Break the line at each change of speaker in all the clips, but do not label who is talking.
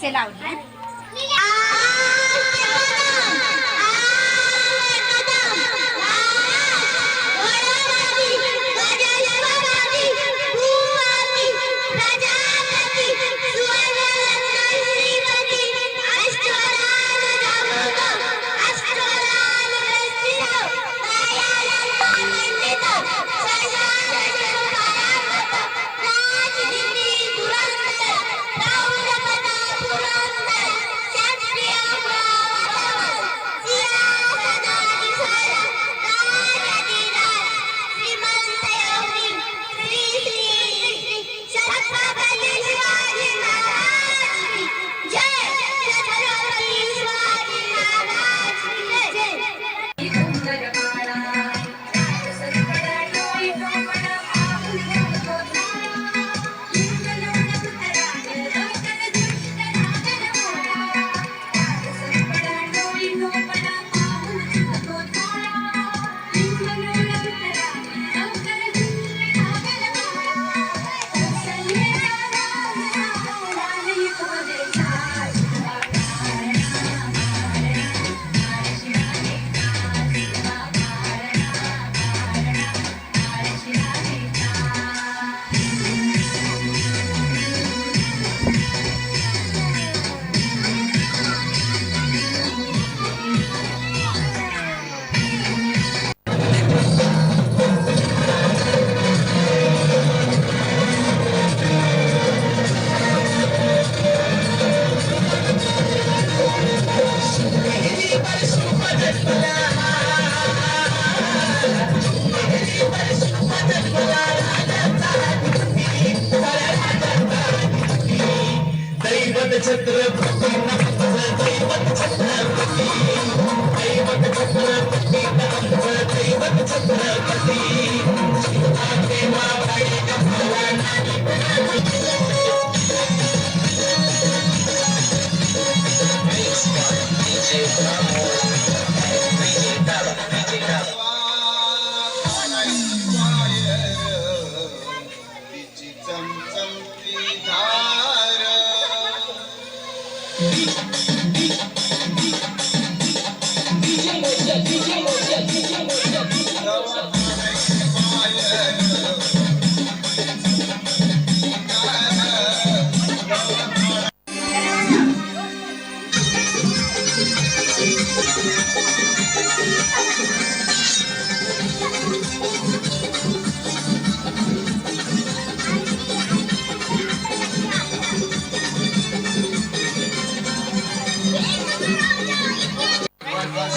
से लावली.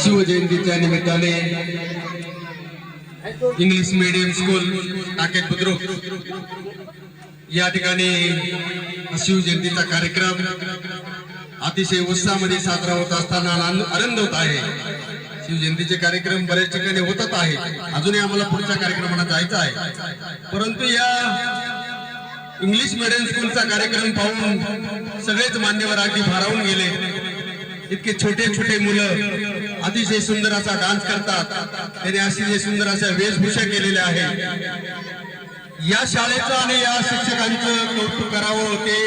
शिवजयंतीच्या निमित्ताने इंग्लिश मीडियम स्कूल टाकेत बुद्रुक या ठिकाणी शिवजयंतीचा कार्यक्रम अतिशय उत्साहामध्ये साजरा होत असताना आनंद होत आहे. शिवजयंतीचे कार्यक्रम बरेच ठिकाणी होतच आहे. अजूनही आम्हाला पुढच्या कार्यक्रमाला जायचं आहे, परंतु या इंग्लिश मीडियम स्कूलचा कार्यक्रम पाहून सगळेच मान्यवर अगदी भारावून गेले. इतके छोटे छोटे मुलं अतिशय सुंदर असा डान्स करतात. त्यांनी अतिशय सुंदर अशा वेशभूषा केलेल्या आहे. या शाळेचं आणि या शिक्षकांचं कौतुक करावं ते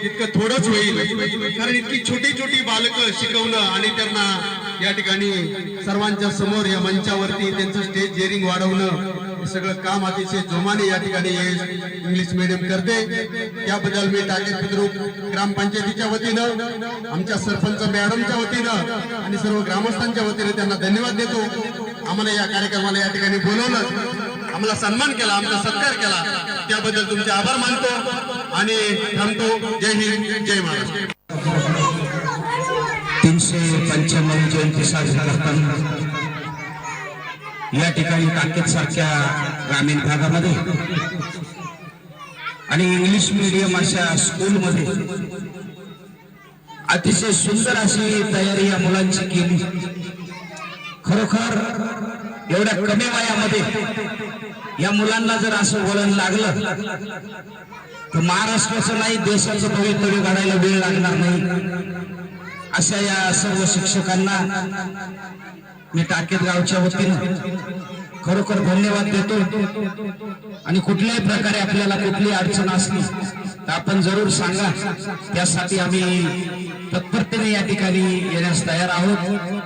इतकं थोडंच होईल, कारण इतकी छोटी छोटी बालकं शिकवणं आणि त्यांना या ठिकाणी सर्वांच्या समोर या मंचावरती त्यांचं स्टेज डेअरिंग वाढवणं हे सगळं काम अतिशय जोमाने या ठिकाणी इंग्लिश मीडियम करते. त्याबद्दल मी टाकेत बुद्रुक ग्रामपंचायतीच्या वतीनं, आमच्या सरपंच मॅडमच्या वतीनं आणि सर्व ग्रामस्थांच्या वतीने त्यांना धन्यवाद देतो. आम्हाला या कार्यक्रमाला या ठिकाणी बोलवलं, आम्हाला सन्मान केला, आमचा सत्कार केला, त्याबद्दल तुमचे आभार मानतो आणि थांबतो. जय हिंद, जय महाराष्ट्र.
395 जयंती साजरी करताना या ठिकाणी टाकेत सारख्या ग्रामीण भागामध्ये आणि इंग्लिश मीडियम अशा स्कूलमध्ये अतिशय सुंदर अशी तयारी या मुलांची केली. खरोखर एवढ्या कमी वयामध्ये या मुलांना जर असं वळण लागलं तर महाराष्ट्राचं नाही देशाचं भवितव्य घडायला वेळ लागणार नाही. अशा या सर्व शिक्षकांना मी टाकेत गावच्या वतीनं खरोखर धन्यवाद देतो. आणि कुठल्याही प्रकारे आपल्याला कुठली अडचण असली तर आपण जरूर सांगा, त्यासाठी आम्ही तत्परतेने या ठिकाणी येण्यास तयार आहोत.